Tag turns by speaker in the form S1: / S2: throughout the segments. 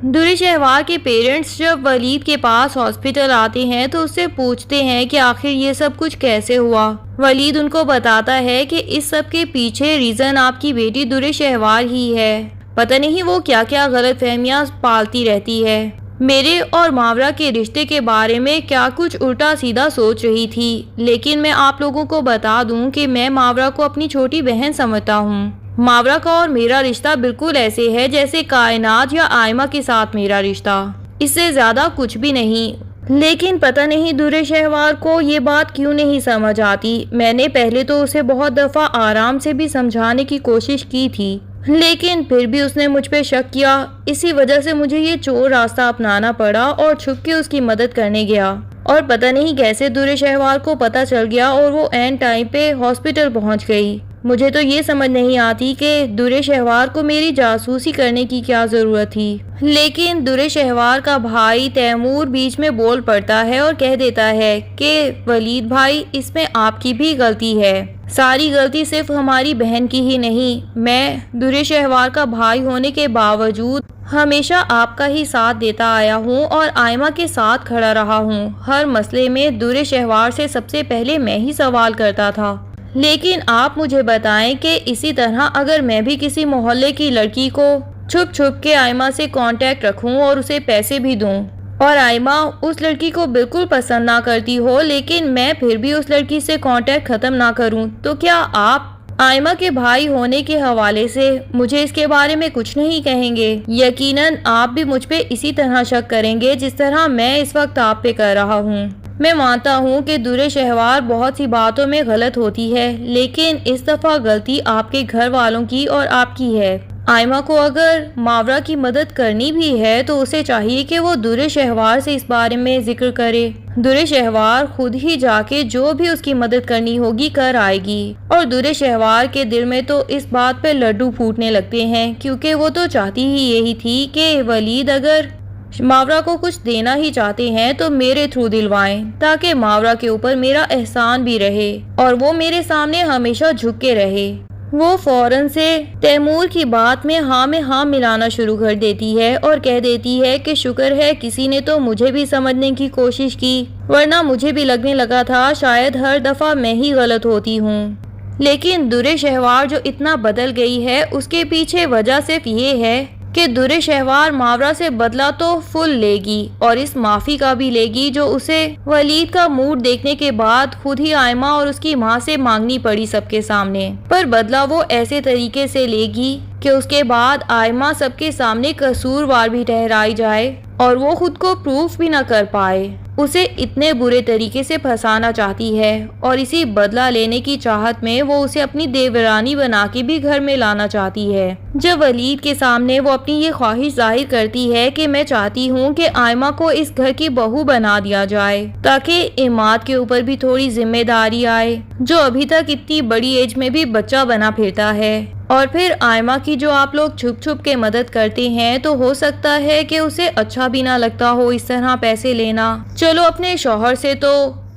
S1: دوری شہوار کے پیرنٹس جب ولید کے پاس ہاسپٹل آتے ہیں تو اس سے پوچھتے ہیں کہ آخر یہ سب کچھ کیسے ہوا۔ ولید ان کو بتاتا ہے کہ اس سب کے پیچھے ریزن آپ کی بیٹی دوری شہوار ہی ہے۔ پتہ نہیں وہ کیا کیا غلط فہمیاں پالتی رہتی ہے۔ میرے اور ماورا کے رشتے کے بارے میں کیا کچھ الٹا سیدھا سوچ رہی تھی، لیکن میں آپ لوگوں کو بتا دوں کہ میں ماورا کو اپنی چھوٹی بہن سمجھتا ہوں۔ ماورا کا اور میرا رشتہ بالکل ایسے ہے جیسے کائنات یا آئمہ کے ساتھ میرا رشتہ، اس سے زیادہ کچھ بھی نہیں۔ لیکن پتہ نہیں دوری شہوار کو یہ بات کیوں نہیں سمجھ آتی۔ میں نے پہلے تو اسے بہت دفعہ آرام سے بھی سمجھانے کی کوشش کی تھی، لیکن پھر بھی اس نے مجھ پہ شک کیا۔ اسی وجہ سے مجھے یہ چور راستہ اپنانا پڑا اور چھپ کے اس کی مدد کرنے گیا، اور پتہ نہیں کیسے دوری شہوار کو پتہ چل گیا اور وہ عین ٹائم پہ ہاسپٹل پہنچ گئی۔ مجھے تو یہ سمجھ نہیں آتی کہ دوری شہوار کو میری جاسوسی کرنے کی کیا ضرورت تھی۔ لیکن دوری شہوار کا بھائی تیمور بیچ میں بول پڑتا ہے اور کہہ دیتا ہے کہ ولید بھائی، اس میں آپ کی بھی غلطی ہے۔ ساری غلطی صرف ہماری بہن کی ہی نہیں۔ میں دوری شہوار کا بھائی ہونے کے باوجود ہمیشہ آپ کا ہی ساتھ دیتا آیا ہوں اور آئمہ کے ساتھ کھڑا رہا ہوں۔ ہر مسئلے میں دوری شہوار سے سب سے پہلے میں ہی سوال کرتا تھا۔ لیکن آپ مجھے بتائیں کہ اسی طرح اگر میں بھی کسی محلے کی لڑکی کو چھپ چھپ کے آئمہ سے کانٹیکٹ رکھوں اور اسے پیسے بھی دوں، اور آئمہ اس لڑکی کو بالکل پسند نہ کرتی ہو لیکن میں پھر بھی اس لڑکی سے کانٹیکٹ ختم نہ کروں، تو کیا آپ آئمہ کے بھائی ہونے کے حوالے سے مجھے اس کے بارے میں کچھ نہیں کہیں گے؟ یقیناً آپ بھی مجھ پہ اسی طرح شک کریں گے جس طرح میں اس وقت آپ پہ کر رہا ہوں۔ میں مانتا ہوں کہ دوری شہوار بہت سی باتوں میں غلط ہوتی ہے، لیکن اس دفعہ غلطی آپ کے گھر والوں کی اور آپ کی ہے۔ آئمہ کو اگر ماورا کی مدد کرنی بھی ہے تو اسے چاہیے کہ وہ دوری شہوار سے اس بارے میں ذکر کرے۔ دوری شہوار خود ہی جا کے جو بھی اس کی مدد کرنی ہوگی کر آئے گی، اور دوری شہوار کے دل میں تو اس بات پہ لڈو پھوٹنے لگتے ہیں، کیونکہ وہ تو چاہتی ہی یہی تھی کہ ولید اگر ماورا کو کچھ دینا ہی چاہتے ہیں تو میرے تھرو دلوائیں، تاکہ ماورا کے اوپر میرا احسان بھی رہے اور وہ میرے سامنے ہمیشہ جھک کے رہے۔ وہ فوراً سے تیمور کی بات میں ہاں ملانا شروع کر دیتی ہے اور کہہ دیتی ہے کہ شکر ہے کسی نے تو مجھے بھی سمجھنے کی کوشش کی، ورنہ مجھے بھی لگنے لگا تھا شاید ہر دفعہ میں ہی غلط ہوتی ہوں۔ لیکن دوری شہوار جو اتنا بدل گئی ہے اس کے پیچھے وجہ صرف یہ ہے کہ دوری شہوار ماورا سے بدلہ تو فل لے گی اور اس معافی کا بھی لے گی جو اسے ولید کا موڈ دیکھنے کے بعد خود ہی آئمہ اور اس کی ماں سے مانگنی پڑی سب کے سامنے، پر بدلہ وہ ایسے طریقے سے لے گی کہ اس کے بعد آئمہ سب کے سامنے قصوروار بھی ٹھہرائی جائے اور وہ خود کو پروف بھی نہ کر پائے۔ اسے اتنے برے طریقے سے پھنسانا چاہتی ہے اور اسی بدلہ لینے کی چاہت میں وہ اسے اپنی دیورانی بنا کے بھی گھر میں لانا چاہتی ہے۔ جب ولید کے سامنے وہ اپنی یہ خواہش ظاہر کرتی ہے کہ میں چاہتی ہوں کہ آئمہ کو اس گھر کی بہو بنا دیا جائے تاکہ عماد کے اوپر بھی تھوڑی ذمہ داری آئے، جو ابھی تک اتنی بڑی ایج میں بھی بچہ بنا پھرتا ہے، اور پھر آئمہ کی جو آپ لوگ چھپ چھپ کے مدد کرتے ہیں، تو ہو سکتا ہے کہ اسے اچھا بھی نہ لگتا ہو اس طرح پیسے لینا۔ چلو اپنے شوہر سے تو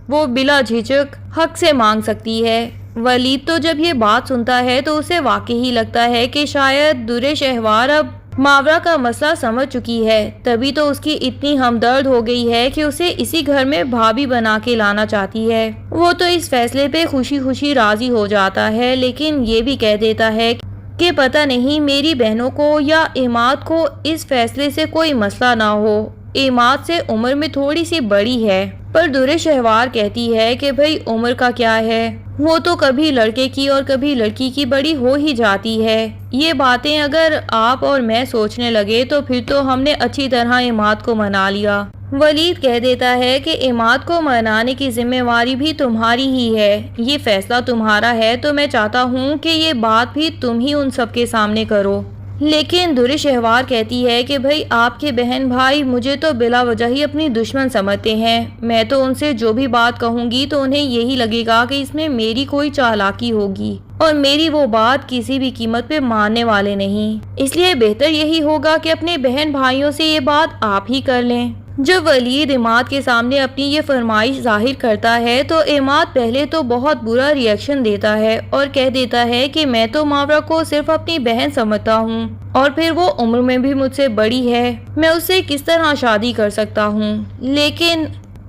S1: وہ بلا جھجک حق سے مانگ سکتی ہے۔ ولید تو جب یہ بات سنتا ہے تو اسے واقعی لگتا ہے کہ شاید دوری شہوار اب ماورا کا مسئلہ سمجھ چکی ہے، تبھی تو اس کی اتنی ہمدرد ہو گئی ہے کہ اسے اسی گھر میں بھابھی بنا کے لانا چاہتی ہے۔ وہ تو اس فیصلے پہ خوشی خوشی راضی ہو جاتا ہے، لیکن یہ بھی کہہ دیتا ہے کہ پتہ نہیں میری بہنوں کو یا عماد کو اس فیصلے سے کوئی مسئلہ نہ ہو، عماد سے عمر میں تھوڑی سی بڑی ہے۔ پر دوری شہوار کہتی ہے کہ بھئی عمر کا کیا ہے، وہ تو کبھی لڑکے کی اور کبھی لڑکی کی بڑی ہو ہی جاتی ہے۔ یہ باتیں اگر آپ اور میں سوچنے لگے تو پھر تو ہم نے اچھی طرح عماد کو منا لیا۔ ولید کہہ دیتا ہے کہ عماد کو منانے کی ذمہ واری بھی تمہاری ہی ہے، یہ فیصلہ تمہارا ہے، تو میں چاہتا ہوں کہ یہ بات بھی تم ہی ان سب کے سامنے کرو۔ لیکن دوری شہوار کہتی ہے کہ بھئی آپ کے بہن بھائی مجھے تو بلا وجہ ہی اپنی دشمن سمجھتے ہیں، میں تو ان سے جو بھی بات کہوں گی تو انہیں یہی لگے گا کہ اس میں میری کوئی چالاکی ہوگی اور میری وہ بات کسی بھی قیمت پہ ماننے والے نہیں، اس لیے بہتر یہی ہوگا کہ اپنے بہن بھائیوں سے یہ بات آپ ہی کر لیں۔ جب ولید عماد کے سامنے اپنی یہ فرمائش ظاہر کرتا ہے تو عماد پہلے تو بہت برا ری ایکشن دیتا ہے اور کہہ دیتا ہے کہ میں تو ماورا کو صرف اپنی بہن سمجھتا ہوں اور پھر وہ عمر میں بھی مجھ سے بڑی ہے، میں اس سے کس طرح شادی کر سکتا ہوں۔ لیکن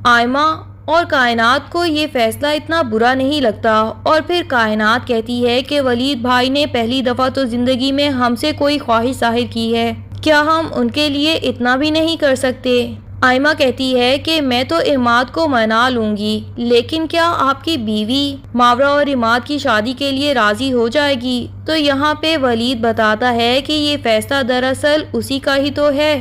S1: آئمہ اور کائنات کو یہ فیصلہ اتنا برا نہیں لگتا اور پھر کائنات کہتی ہے کہ ولید بھائی نے پہلی دفعہ تو زندگی میں ہم سے کوئی خواہش ظاہر کی ہے، کیا ہم ان کے لیے اتنا بھی نہیں کر سکتے؟ آئمہ کہتی ہے کہ میں تو عماد کو منا لوں گی، لیکن کیا آپ کی بیوی ماورا اور عماد کی شادی کے لیے راضی ہو جائے گی؟ تو یہاں پہ ولید بتاتا ہے کہ یہ فیصلہ دراصل اسی کا ہی تو ہے۔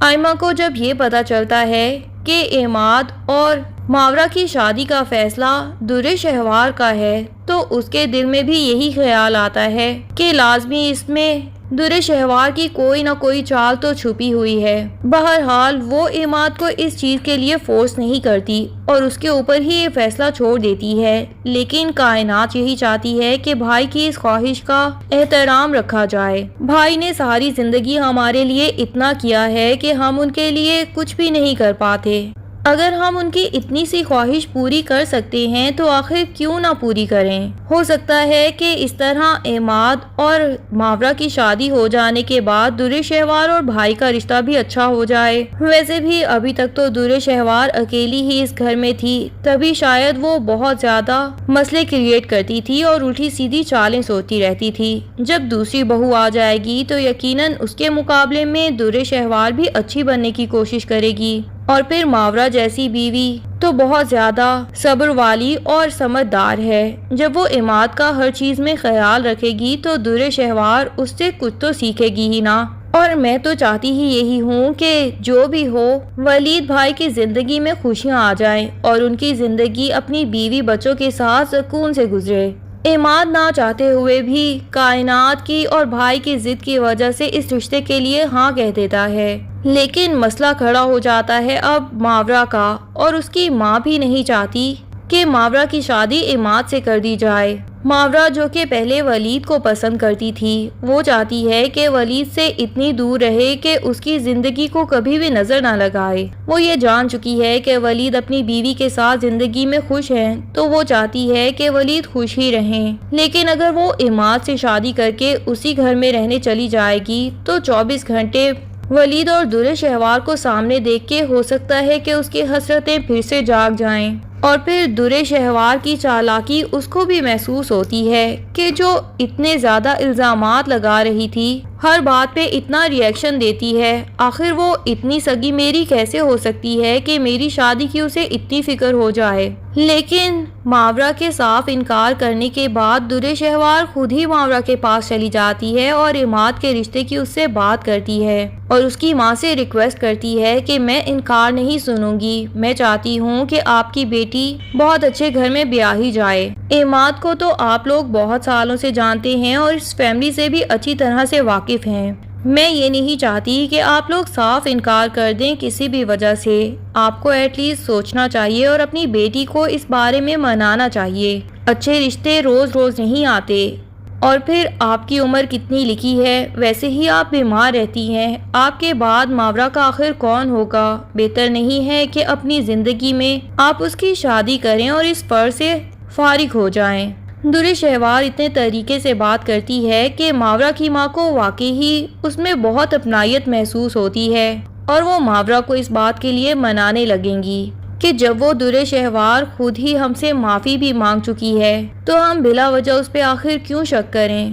S1: آئمہ کو جب یہ پتہ چلتا ہے کہ عماد اور ماورا کی شادی کا فیصلہ در شہوار کا ہے تو اس کے دل میں بھی یہی خیال آتا ہے کہ لازمی اس میں در شہوار کی کوئی نہ کوئی چال تو چھپی ہوئی ہے۔ بہرحال وہ عماد کو اس چیز کے لیے فورس نہیں کرتی اور اس کے اوپر ہی یہ فیصلہ چھوڑ دیتی ہے، لیکن کائنات یہی چاہتی ہے کہ بھائی کی اس خواہش کا احترام رکھا جائے۔ بھائی نے ساری زندگی ہمارے لیے اتنا کیا ہے کہ ہم ان کے لیے کچھ بھی نہیں کر پاتے، اگر ہم ان کی اتنی سی خواہش پوری کر سکتے ہیں تو آخر کیوں نہ پوری کریں؟ ہو سکتا ہے کہ اس طرح عماد اور ماورا کی شادی ہو جانے کے بعد در شہوار اور بھائی کا رشتہ بھی اچھا ہو جائے۔ ویسے بھی ابھی تک تو در شہوار اکیلی ہی اس گھر میں تھی، تبھی شاید وہ بہت زیادہ مسئلے کریٹ کرتی تھی اور الٹی سیدھی چالیں سوچتی رہتی تھی۔ جب دوسری بہو آ جائے گی تو یقیناً اس کے مقابلے میں در شہوار بھی اچھی بننے کی کوشش کرے گی، اور پھر ماورا جیسی بیوی تو بہت زیادہ صبر والی اور سمجھدار ہے۔ جب وہ عماد کا ہر چیز میں خیال رکھے گی تو در شہوار اس سے کچھ تو سیکھے گی ہی نا۔ اور میں تو چاہتی ہی یہی ہوں کہ جو بھی ہو ولید بھائی کی زندگی میں خوشیاں آ جائیں اور ان کی زندگی اپنی بیوی بچوں کے ساتھ سکون سے گزرے۔ عماد نہ چاہتے ہوئے بھی کائنات کی اور بھائی کی ضد کی وجہ سے اس رشتے کے لیے ہاں کہہ دیتا ہے، لیکن مسئلہ کھڑا ہو جاتا ہے اب ماورا کا، اور اس کی ماں بھی نہیں چاہتی کہ ماورا کی شادی عماد سے کر دی جائے۔ ماورا جو کہ پہلے ولید کو پسند کرتی تھی، وہ چاہتی ہے کہ ولید سے اتنی دور رہے کہ اس کی زندگی کو کبھی بھی نظر نہ لگائے۔ وہ یہ جان چکی ہے کہ ولید اپنی بیوی کے ساتھ زندگی میں خوش ہے تو وہ چاہتی ہے کہ ولید خوش ہی رہیں، لیکن اگر وہ عماد سے شادی کر کے اسی گھر میں رہنے چلی جائے گی تو 24 گھنٹے ولید اور در شہوار کو سامنے دیکھ کے ہو سکتا ہے کہ اس کی حسرتیں پھر سے جاگ جائیں، اور پھر در شہوار کی چالاکی اس کو بھی محسوس ہوتی ہے کہ جو اتنے زیادہ الزامات لگا رہی تھی، ہر بات پہ اتنا ری ایکشن دیتی ہے، آخر وہ اتنی سگی میری کیسے ہو سکتی ہے کہ میری شادی کی اسے اتنی فکر ہو جائے۔ لیکن ماورا کے صاف انکار کرنے کے بعد در شہوار خود ہی ماورا کے پاس چلی جاتی ہے اور عماد کے رشتے کی اس سے بات کرتی ہے اور اس کی ماں سے ریکویسٹ کرتی ہے کہ میں انکار نہیں سنوں گی، میں چاہتی ہوں کہ آپ کی بیٹی بہت اچھے گھر میں بیاہی جائے۔ عماد کو تو آپ لوگ بہت سالوں سے جانتے ہیں اور اس فیملی سے بھی اچھی طرح سے واقف ہیں، میں یہ نہیں چاہتی کہ آپ لوگ صاف انکار کر دیں کسی بھی وجہ سے، آپ کو ایٹ لیسٹ سوچنا چاہیے اور اپنی بیٹی کو اس بارے میں منانا چاہیے۔ اچھے رشتے روز روز نہیں آتے، اور پھر آپ کی عمر کتنی لکھی ہے، ویسے ہی آپ بیمار رہتی ہیں، آپ کے بعد ماورا کا آخر کون ہوگا؟ بہتر نہیں ہے کہ اپنی زندگی میں آپ اس کی شادی کریں اور اس فرض سے فارغ ہو جائیں۔ در شہوار اتنے طریقے سے بات کرتی ہے کہ ماورا کی ماں کو واقعی ہی اس میں بہت اپنائیت محسوس ہوتی ہے اور وہ ماورا کو اس بات کے لیے منانے لگیں گی کہ جب وہ در شہوار خود ہی ہم سے معافی بھی مانگ چکی ہے تو ہم بلا وجہ اس پہ آخر کیوں شک کریں۔